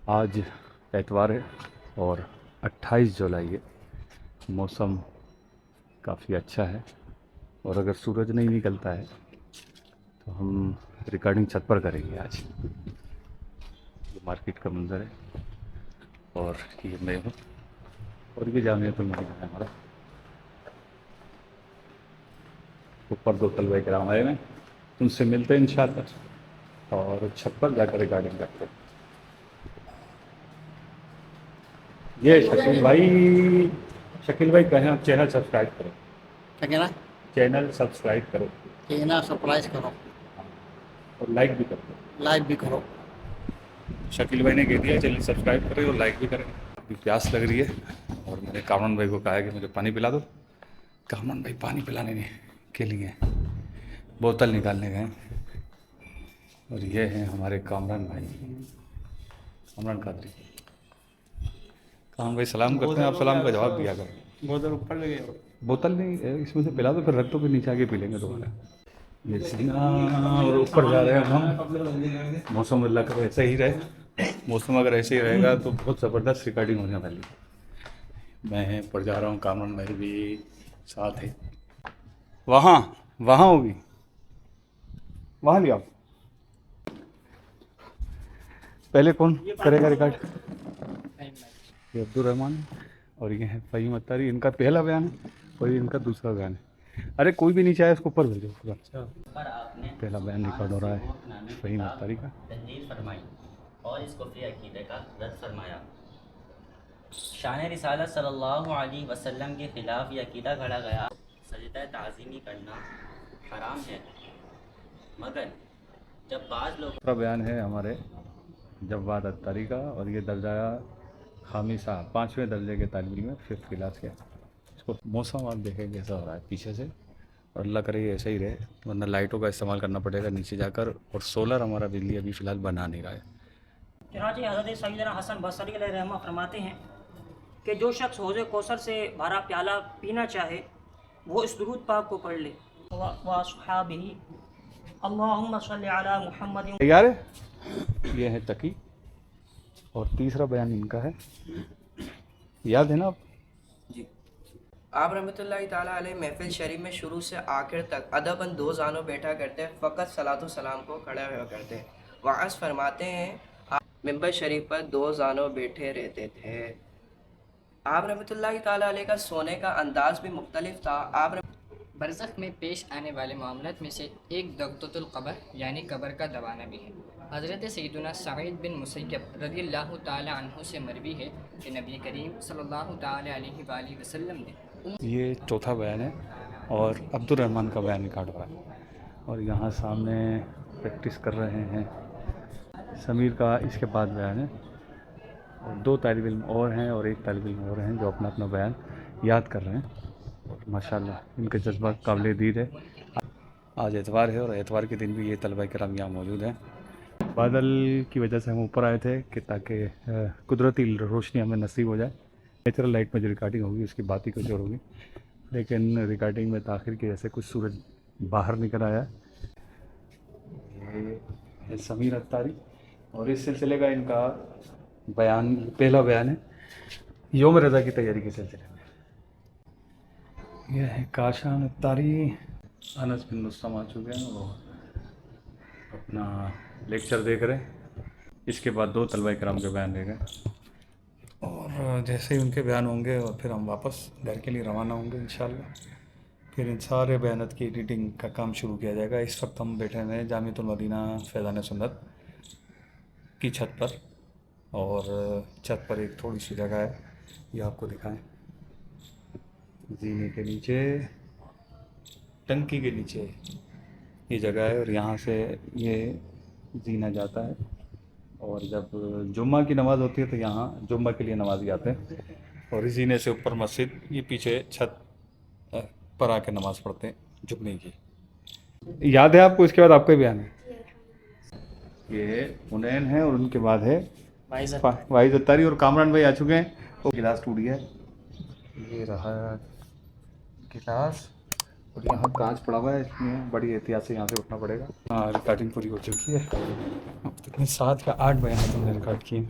आज एतवार है और 28 जुलाई है। मौसम काफ़ी अच्छा है और अगर सूरज नहीं निकलता है तो हम रिकॉर्डिंग छत पर करेंगे आज। ये मार्केट का मंज़र है और ये मैं हूँ और ये जामियातुल मदीना है हमारा। ऊपर दो तलबा किराम आए हैं, उनसे मिलते हैं इंशाअल्लाह और छत पर जाकर रिकॉर्डिंग करते हैं। ये शकील भाई कहें आप चैनल सब्सक्राइब करो। क्या कहना? चैनल सब्सक्राइब करो कहना सरप्राइज करो, और लाइक भी करो। लाइक भी करो। शकील भाई ने कह दिया चैनल सब्सक्राइब करें और लाइक भी करें। अभी प्यास लग रही है और मैंने कामरान भाई को कहा है कि मुझे पानी पिला दो। कामरान भाई पानी पिलाने के लिए बोतल निकालने गए और ये हैं हमारे कामरान भाई, कामरान कादरी। कामरान भाई सलाम करते हैं, आप सलाम का जवाब दिया करें। बोतल ऊपर लगे हो। बोतल नहीं, इसमें से पिला दो, फिर रख दो, फिर नीचे आके पी लेंगे दोबारा। ये सीना और ऊपर जा रहे हैं हम। मौसम अल्लाह का ऐसा ही रहे, मौसम अगर ऐसे ही रहेगा तो बहुत ज़बरदस्त रिकॉर्डिंग होने वाली है। मैं ऊपर जा रहा हूँ, कामरान भाई भी साथ है। वहाँ वहाँ होगी, वहाँ ले आओ। पहले कौन करेगा रिकॉर्ड? ये अब्दुल रहमान और ये है फ़हीम अत्तारी। इनका पहला बयान है और ये इनका दूसरा बयान है। अरे कोई भी नहीं चाहे उसको ऊपर भेजो पूरा। पहला बयान रिकॉर्ड हो रहा है फ़हीम अत्तारी का। तहरीर फरमाई और इस कुफ्री अकीदे का रद्द फरमाया। शान रिसालत सल्लल्लाहु अलैहि वसल्लम के ख़िलाफ़ ये अकीदा गढ़ा गया सजदा ताज़ीमी करना हराम है, मगर जब बाज़ लोग। दूसरा बयान है हमारे जवाद अत्तारी का और ये दर्जा खामिसा 5वें दर्जे के तालिब इल्म में 5th क्लास के। इसको मौसम आप देखें कैसा हो रहा है पीछे से, और अल्लाह करे ये ऐसा ही रहे, वरना लाइटों का इस्तेमाल करना पड़ेगा नीचे जाकर। और सोलर हमारा बिजली अभी फ़िलहाल बना नहीं रहा है। चुनांचे हज़रत सैयदना हसन बसरी अलैहिर्रहमा फरमाते हैं कि जो शख्स हौज़ कौसर से भरा प्याला पीना चाहे वो इस दुरूद पाक को पढ़ ले। व अस्हाबिही अल्लाहुम्मा सल्लि अला मुहम्मद। तैयार है? ये है तकी और तीसरा बयान इनका है, याद है ना आप? जी। आप रहमतुल्लाहि ताला अलैह महफिल शरीफ में शुरू से आखिर तक अदबन दो जानों बैठा करते, फ़कत सलातो सलाम को खड़ा हुआ करते। वास फरमाते हैं आप मिंबर शरीफ पर दो जानों बैठे रहते थे। आप रहमतुल्लाहि ताला अलैह का सोने का अंदाज भी मुख्तलिफ था। आप बरज़ख में पेश आने वाले मामलात में से एक दग़्क़तुल क़ब्र यानी कब्र का दबाना भी है। हज़रत सैयदना सईद बिन मुसय्यब रज़ियल्लाहु ताला अन्हु से मरवी है कि नबी करीम सल्लल्लाहु ताला अलैहि वसल्लम ने। ये चौथा बयान है और अब्दुल रहमान का बयान रिकॉर्ड हो रहा है और यहाँ सामने प्रैक्टिस कर रहे हैं समीर का। इसके बाद बयान है और 2 तालिब इल्म और हैं और 1 तालिब इल्म और हैं जो अपना अपना बयान याद कर रहे हैं। और माशाल्लाह इनके जज्बा काबिल दीद है। आज एतवार है और एतवार के दिन भी ये तलबा किराम यहाँ मौजूद हैं। बादल की वजह से हम ऊपर आए थे कि ताकि कुदरती रोशनी हमें नसीब हो जाए। नेचुरल लाइट में जो रिकॉर्डिंग होगी उसकी बात ही कुछ और होगी, लेकिन रिकॉर्डिंग में ताखिर की वजह से कुछ सूरज बाहर निकल आया। ये है समीर अत्तारी और इस सिलसिले का इनका बयान, पहला बयान है यौम रज़ा की तैयारी के सिलसिले में। यह है काशान अत्तारी। अनस बिन मुस्तम आ चुके हैं, वो अपना लेक्चर देख रहे हैं। इसके बाद 2 तलबा किराम के बयान देंगे और जैसे ही उनके बयान होंगे और फिर हम वापस घर के लिए रवाना होंगे इंशाल्लाह। फिर इन सारे बयानत की एडिटिंग का काम शुरू किया जाएगा। इस वक्त हम बैठे हुए हैं जामियातुल मदीना फैज़ान सुन्नत की छत पर और छत पर एक थोड़ी सी जगह है, ये आपको दिखाएं। जीने के नीचे, टंकी के नीचे ये जगह है और यहाँ से ये जीना जाता है। और जब जुम्मा की नमाज़ होती है तो यहाँ जुम्मा के लिए नमाज़ी आते हैं और इस जीने से ऊपर मस्जिद, ये पीछे छत पर आके नमाज़ पढ़ते हैं जुम्मे की। याद है आपको? इसके बाद आपका ही बयान है। ये हुनैन है और उनके बाद है वाइज़ अत्तारी और कामरान भाई आ चुके हैं। वो गिलास टूट गया है, ये रहा गिलास और यहाँ कांच पड़ा हुआ है, इसमें बड़ी एहतियात से यहाँ से उठना पड़ेगा। हाँ, रिकॉर्डिंग पूरी हो चुकी है। 7 या 8 बयान तुमने रिकॉर्ड किए।